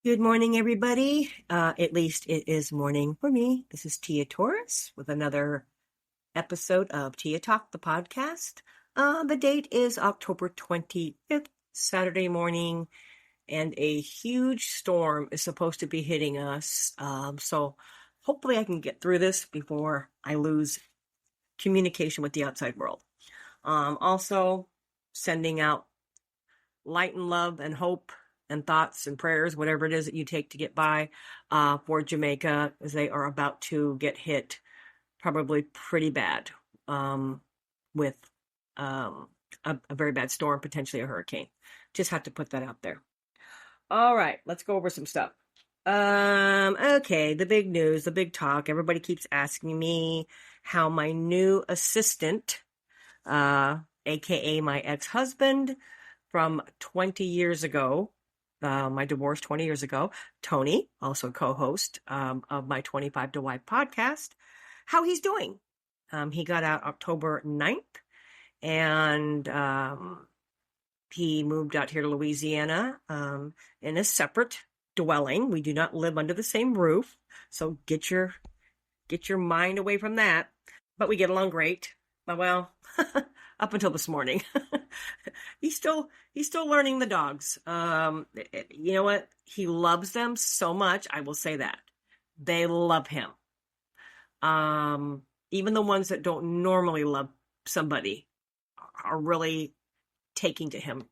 Good morning, everybody. At least it is morning for me. This is Tia Torres with another episode of Tia Talk, the podcast. The date is October 25th, Saturday morning, and a huge storm is supposed to be hitting us. So hopefully I can get through this before I lose communication with the outside world. Also, sending out light and love and hope and thoughts and prayers, whatever it is that you take to get by, for Jamaica, as they are about to get hit probably pretty bad, with a very bad storm, potentially a hurricane. Just have to put that out there. All right, let's go over some stuff. Okay, the big news, the big talk. Everybody keeps asking me how my new assistant, aka my ex-husband from 20 years ago, my divorce 20 years ago, Tony, also co-host of my 25 to Wife podcast, how he's doing. He got out October 9th, and he moved out here to Louisiana in a separate dwelling. We do not live under the same roof, so get your mind away from that. But we get along great. Well, up until this morning. he's still learning the dogs. You know what? He loves them so much. I will say that they love him. Even the ones that don't normally love somebody are really taking to him,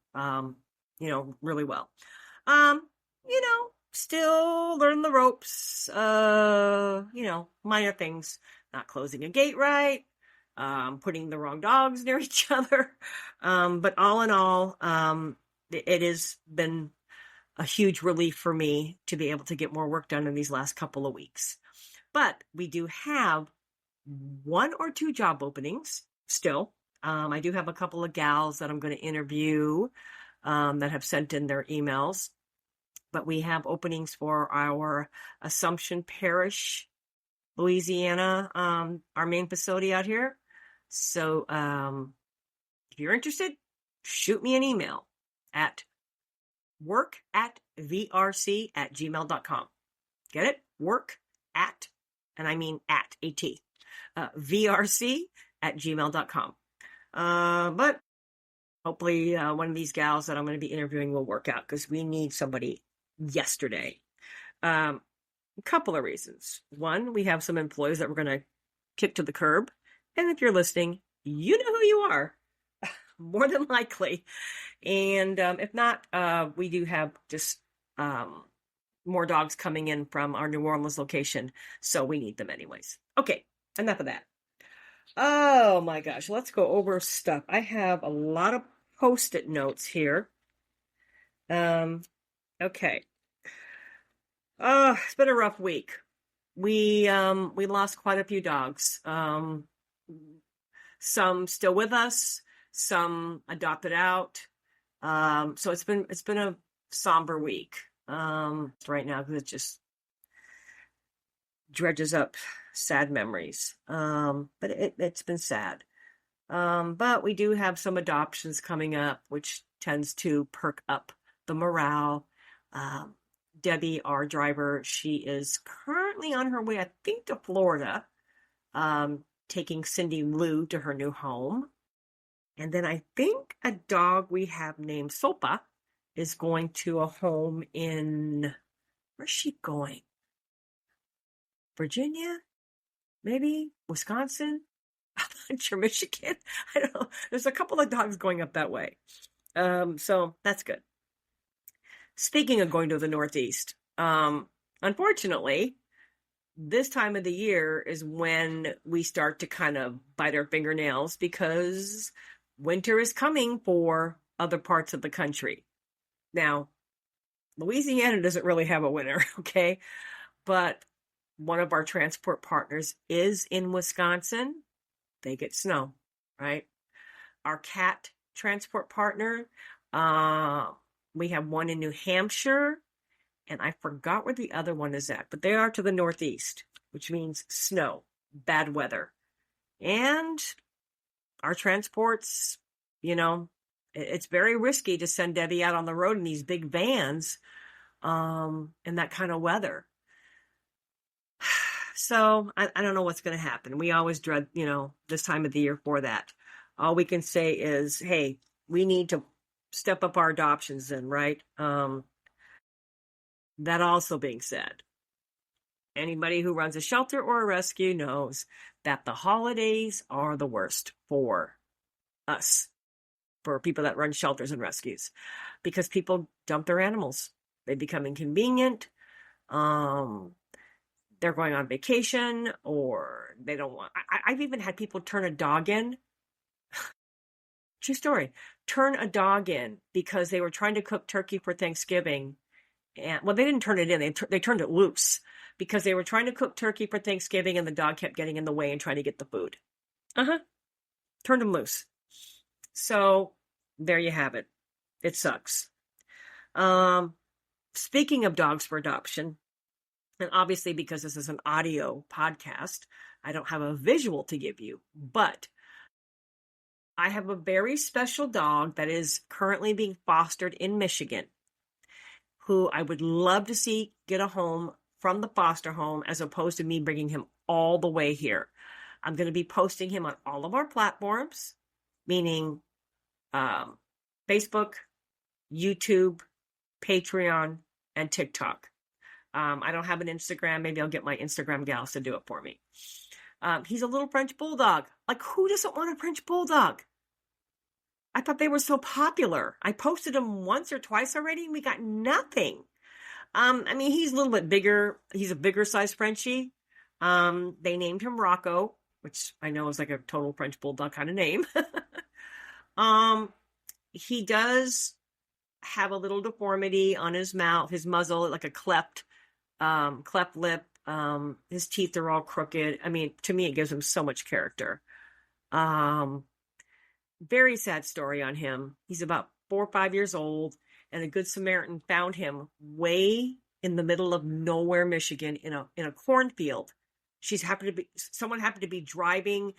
really well. Still learn the ropes, minor things, not closing a gate right, putting the wrong dogs near each other. But all in all, it has been a huge relief for me to be able to get more work done in these last couple of weeks. But we do have one or two job openings still. I do have a couple of gals that I'm going to interview that have sent in their emails. But we have openings for our Assumption Parish, Louisiana, our main facility out here. So if you're interested, shoot me an email at work@vrc@gmail.com. Get it? Work at, and I mean at, A-T, vrc@gmail.com. But hopefully one of these gals that I'm going to be interviewing will work out, because we need somebody yesterday. A couple of reasons. One, we have some employees that we're going to kick to the curb. And if you're listening, you know who you are, more than likely. And if not, we do have just more dogs coming in from our New Orleans location. So we need them anyways. Okay, enough of that. Oh my gosh, let's go over stuff. I have a lot of Post-it notes here. Okay. It's been a rough week. We lost quite a few dogs. Some still with us, some adopted out. So it's been a somber week right now, because it just dredges up sad memories. But it's been sad. But we do have some adoptions coming up, which tends to perk up the morale. Debbie, our driver, she is currently on her way, I think, to Florida, taking Cindy Lou to her new home. And then I think a dog we have named Sopa is going to a home in, where's she going? Virginia? Maybe? Wisconsin? I'm not sure. Michigan? I don't know. There's a couple of dogs going up that way. So that's good. Speaking of going to the Northeast, unfortunately, this time of the year is when we start to kind of bite our fingernails, because winter is coming for other parts of the country. Now, Louisiana doesn't really have a winter, okay? But one of our transport partners is in Wisconsin. They get snow, right? Our cat transport partner, we have one in New Hampshire, and I forgot where the other one is at, but they are to the Northeast, which means snow, bad weather. And our transports, it's very risky to send Debbie out on the road in these big vans in that kind of weather. So I don't know what's going to happen. We always dread, this time of the year for that. All we can say is, hey, we need to step up our adoptions then, right? That also being said, anybody who runs a shelter or a rescue knows that the holidays are the worst for us, for people that run shelters and rescues, because people dump their animals. They become inconvenient. They're going on vacation, or they don't want. I've even had people turn a dog in. True story. Turn a dog in because they were trying to cook turkey for Thanksgiving. And well, they didn't turn it in. They turned it loose because they were trying to cook turkey for Thanksgiving, and the dog kept getting in the way and trying to get the food. Turned him loose. So there you have it. It sucks. Speaking of dogs for adoption, and obviously because this is an audio podcast, I don't have a visual to give you, but I have a very special dog that is currently being fostered in Michigan, who I would love to see get a home from the foster home as opposed to me bringing him all the way here. I'm going to be posting him on all of our platforms, meaning Facebook, YouTube, Patreon, and TikTok. I don't have an Instagram. Maybe I'll get my Instagram gals to do it for me. He's a little French bulldog. Like, who doesn't want a French bulldog? I thought they were so popular. I posted them once or twice already, and we got nothing. He's a little bit bigger. He's a bigger size Frenchie. They named him Rocco, which I know is like a total French bulldog kind of name. He does have a little deformity on his mouth, his muzzle, like a cleft lip. His teeth are all crooked. To me, it gives him so much character. Very sad story on him. He's about 4 or 5 years old, and a Good Samaritan found him way in the middle of nowhere, Michigan, in a cornfield. Someone happened to be driving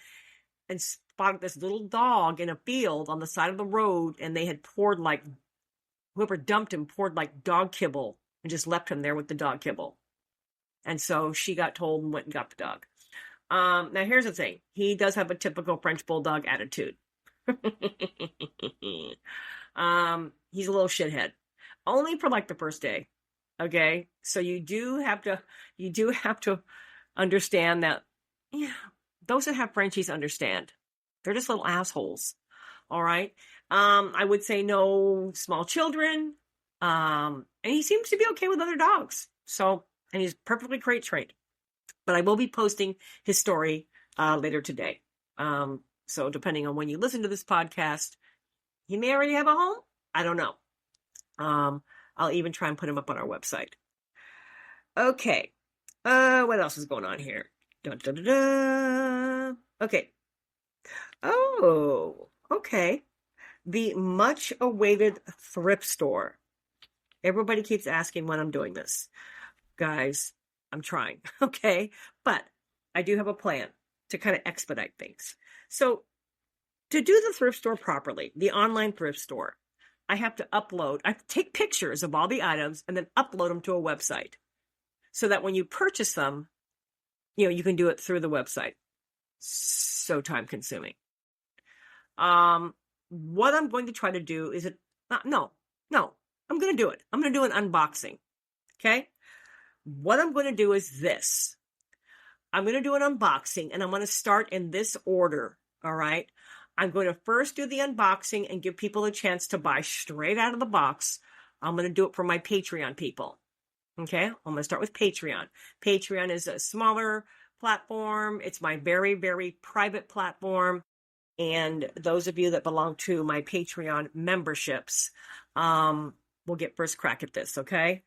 and spotted this little dog in a field on the side of the road, and they had poured whoever dumped him poured dog kibble and just left him there with the dog kibble. And so she got told and went and got the dog. Now here's the thing. He does have a typical French bulldog attitude. He's a little shithead. Only for the first day. Okay? So you do have to understand that, those that have Frenchies understand. They're just little assholes. All right? I would say no small children. And he seems to be okay with other dogs. And he's perfectly crate trained. But I will be posting his story later today. So depending on when you listen to this podcast, he may already have a home. I don't know. I'll even try and put him up on our website. Okay. What else is going on here? Dun, dun, dun, dun. Okay. Oh, okay. The much awaited thrift store. Everybody keeps asking when I'm doing this. Guys, I'm trying. Okay. But I do have a plan to kind of expedite things. So to do the thrift store properly, the online thrift store, I have to take pictures of all the items and then upload them to a website so that when you purchase them, you can do it through the website. So time consuming. What I'm going to try to do is I'm going to do it. I'm going to do an unboxing. Okay. What I'm going to do is this. I'm going to do an unboxing, and I'm going to start in this order. All right. I'm going to first do the unboxing and give people a chance to buy straight out of the box. I'm going to do it for my Patreon people. Okay. I'm going to start with Patreon. Patreon is a smaller platform. It's my very, very private platform. And those of you that belong to my Patreon memberships will get first crack at this. Okay.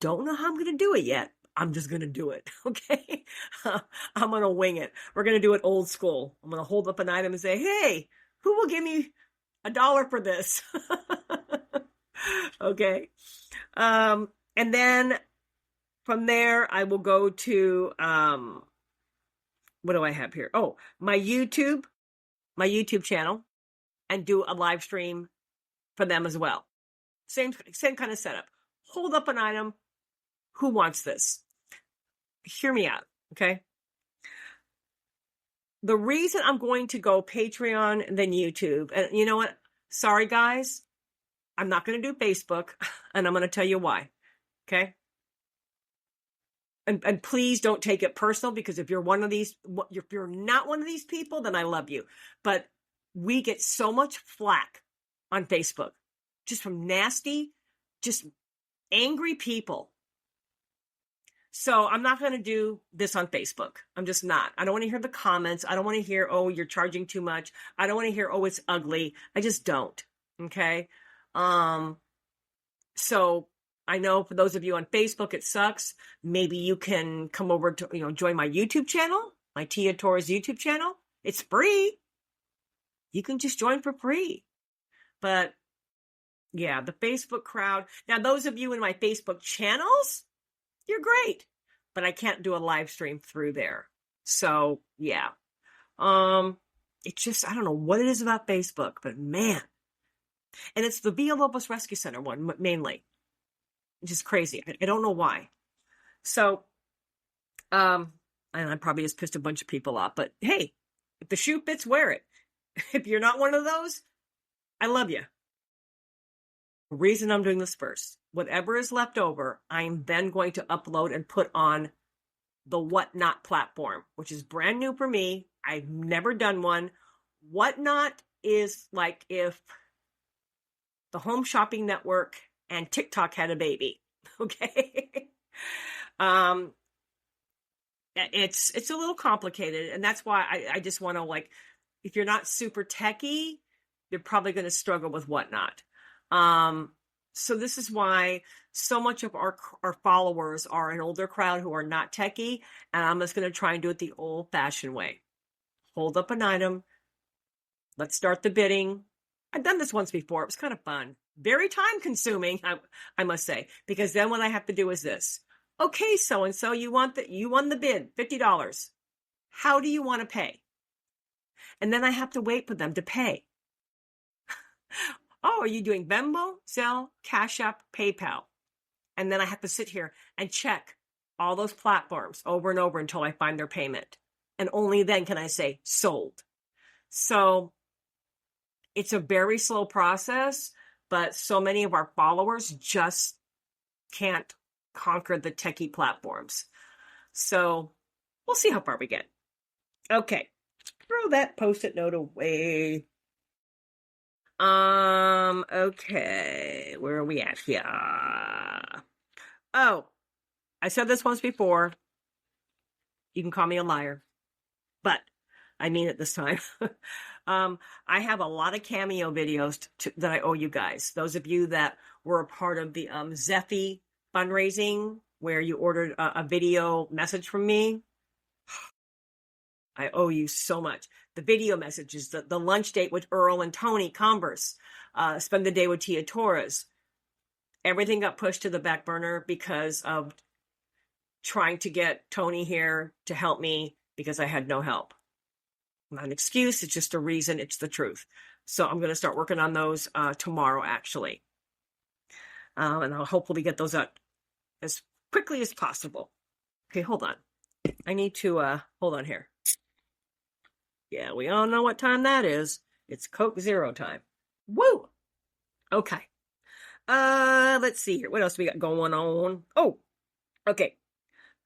Don't know how I'm going to do it yet. I'm just going to do it, okay? I'm going to wing it. We're going to do it old school. I'm going to hold up an item and say, hey, who will give me $1 for this? Okay. And then from there, I will go to, what do I have here? Oh, my YouTube channel, and do a live stream for them as well. Same kind of setup. hold up an item. Who wants this? Hear me out, okay? The reason I'm going to go Patreon than YouTube, and you know what? Sorry, guys. I'm not going to do Facebook, and I'm going to tell you why, okay? And please don't take it personal, because if you're if you're not one of these people, then I love you. But we get so much flack on Facebook, just from nasty, just angry people. So I'm not going to do this on Facebook. I'm just not. I don't want to hear the comments. I don't want to hear, oh, you're charging too much. I don't want to hear, oh, it's ugly. I just don't. Okay. So I know for those of you on Facebook, it sucks. Maybe you can come over to, join my YouTube channel, my Tia Torres YouTube channel. It's free. You can just join for free. But yeah, the Facebook crowd. Now, those of you in my Facebook channels, you're great, but I can't do a live stream through there. So yeah, it's just, I don't know what it is about Facebook, but man, and it's the Villalobos Rescue Center one mainly, which is crazy. I don't know why. So, and I probably just pissed a bunch of people off, but hey, if the shoe fits, wear it. If you're not one of those, I love you. The reason I'm doing this first, whatever is left over, I'm then going to upload and put on the Whatnot platform, which is brand new for me. I've never done one. Whatnot is like if the Home Shopping Network and TikTok had a baby. Okay. It's a little complicated, and that's why I just want to, if you're not super techie, you're probably going to struggle with Whatnot. So this is why so much of our followers are an older crowd who are not techie, and I'm just going to try and do it the old-fashioned way. Hold up an item. Let's start the bidding. I've done this once before. It was kind of fun. Very time-consuming, I must say, because then what I have to do is this. Okay, so-and-so, you won the bid, $50. How do you want to pay? And then I have to wait for them to pay. Oh, are you doing Venmo, Zelle, Cash App, PayPal? And then I have to sit here and check all those platforms over and over until I find their payment. And only then can I say sold. So it's a very slow process, but so many of our followers just can't conquer the techie platforms. So we'll see how far we get. Okay, throw that Post-it note away. Okay, where are we at here? Oh, I said this once before. You can call me a liar, but I mean it this time. I have a lot of Cameo videos that I owe you guys. Those of you that were a part of the Zeffy fundraising, where you ordered a video message from me. I owe you so much. The video messages, the lunch date with Earl and Tony Converse, spend the day with Tia Torres. Everything got pushed to the back burner because of trying to get Tony here to help me because I had no help. Not an excuse. It's just a reason. It's the truth. So I'm going to start working on those tomorrow, actually. And I'll hopefully get those out as quickly as possible. Okay, hold on. I need to, hold on here. Yeah, we all know what time that is. It's Coke Zero time. Woo! Okay. Let's see here. What else we got going on? Oh, okay.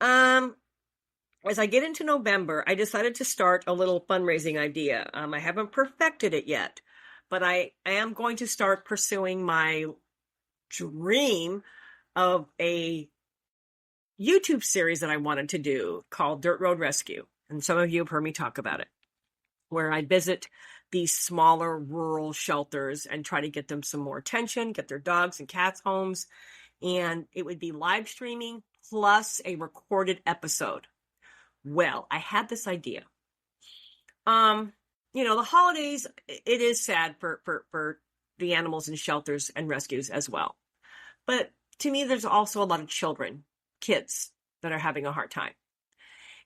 As I get into November, I decided to start a little fundraising idea. I haven't perfected it yet, but I am going to start pursuing my dream of a YouTube series that I wanted to do called Dirt Road Rescue. And some of you have heard me talk about it, where I visit these smaller rural shelters and try to get them some more attention, get their dogs and cats homes. And it would be live streaming plus a recorded episode. Well, I had this idea. The holidays, it is sad for the animals in shelters and rescues as well. But to me, there's also a lot of kids that are having a hard time.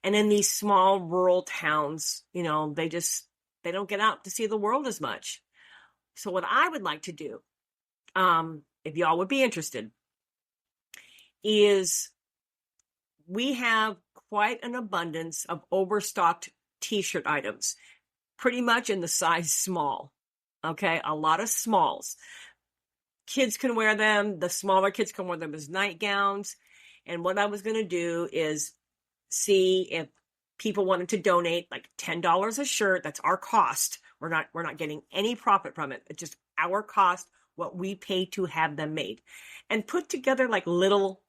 And in these small rural towns, they don't get out to see the world as much. So what I would like to do, if y'all would be interested, is we have quite an abundance of overstocked t-shirt items, pretty much in the size small. Okay, a lot of smalls. Kids can wear them. The smaller kids can wear them as nightgowns. And what I was going to do is see if people wanted to donate like $10 a shirt. That's our cost. We're not getting any profit from it. It's just our cost, what we pay to have them made, and put together like little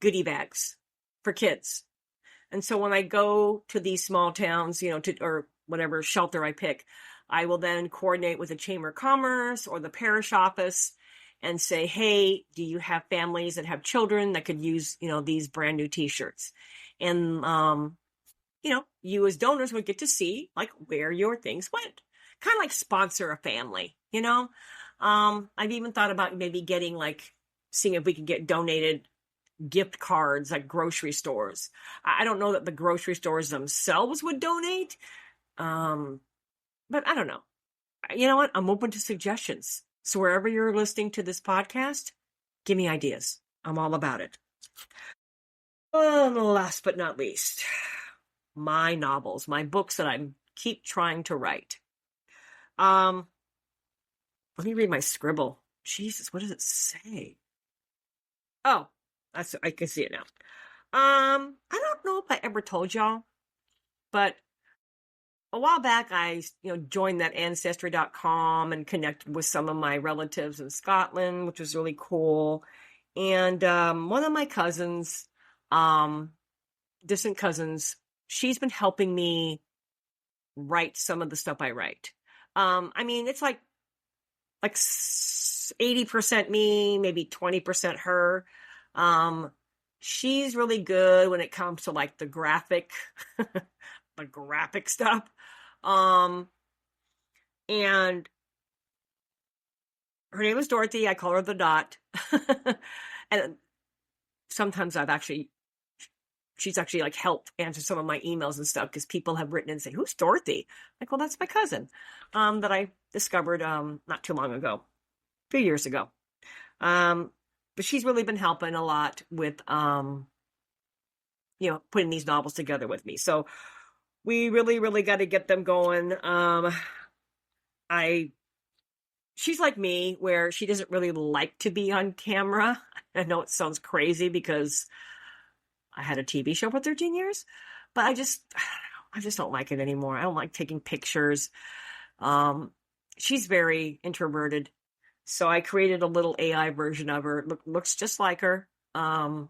goodie bags for kids. And so when I go to these small towns, or whatever shelter I pick, I will then coordinate with the Chamber of Commerce or the parish office and say, hey, do you have families that have children that could use, these brand new t-shirts? And, you as donors would get to see like where your things went, kind of like sponsor a family, I've even thought about maybe seeing if we could get donated gift cards like grocery stores. I don't know that the grocery stores themselves would donate. But I don't know. You know what? I'm open to suggestions. So wherever you're listening to this podcast, give me ideas. I'm all about it. Last but not least, my novels, my books that I keep trying to write. Let me read my scribble. Jesus, what does it say? Oh, I can see it now. I don't know if I ever told y'all, but a while back, I joined that Ancestry.com and connected with some of my relatives in Scotland, which was really cool. And one of my cousins, distant cousins, she's been helping me write some of the stuff I write. It's like 80% me, maybe 20% her. She's really good when it comes to like the graphic stuff. And her name is Dorothy. I call her the Dot. And sometimes she's actually like helped answer some of my emails and stuff, because people have written and say, who's Dorothy? Like, well, that's my cousin, that I discovered, not too long ago, a few years ago. But she's really been helping a lot with, putting these novels together with me. So we really, really got to get them going. She's like me, where she doesn't really like to be on camera. I know it sounds crazy because I had a TV show for 13 years, but I just don't like it anymore. I don't like taking pictures. She's very introverted. So I created a little AI version of her. Looks just like her. And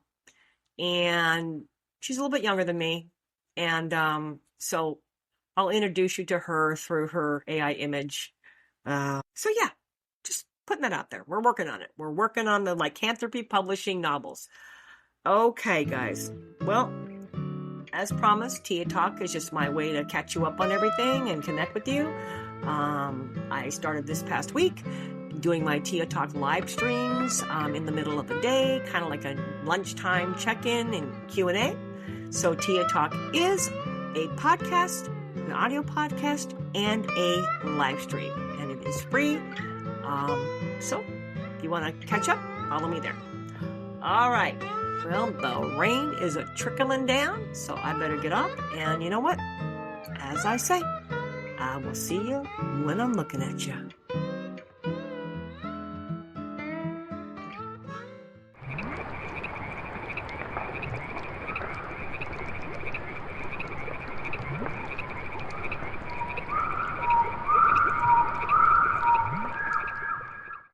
she's a little bit younger than me. And so I'll introduce you to her through her AI image. So yeah, just putting that out there. We're working on it. We're working on the Lycanthropy Publishing novels. Okay, guys. Well, as promised, Tia Talk is just my way to catch you up on everything and connect with you. I started this past week doing my Tia Talk live streams in the middle of the day, kind of like a lunchtime check-in and Q&A. So Tia Talk is a podcast, an audio podcast, and a live stream, and it is free. So if you want to catch up, follow me there. All right. Well, the rain is trickling down, so I better get up. And you know what? As I say, I will see you when I'm looking at you.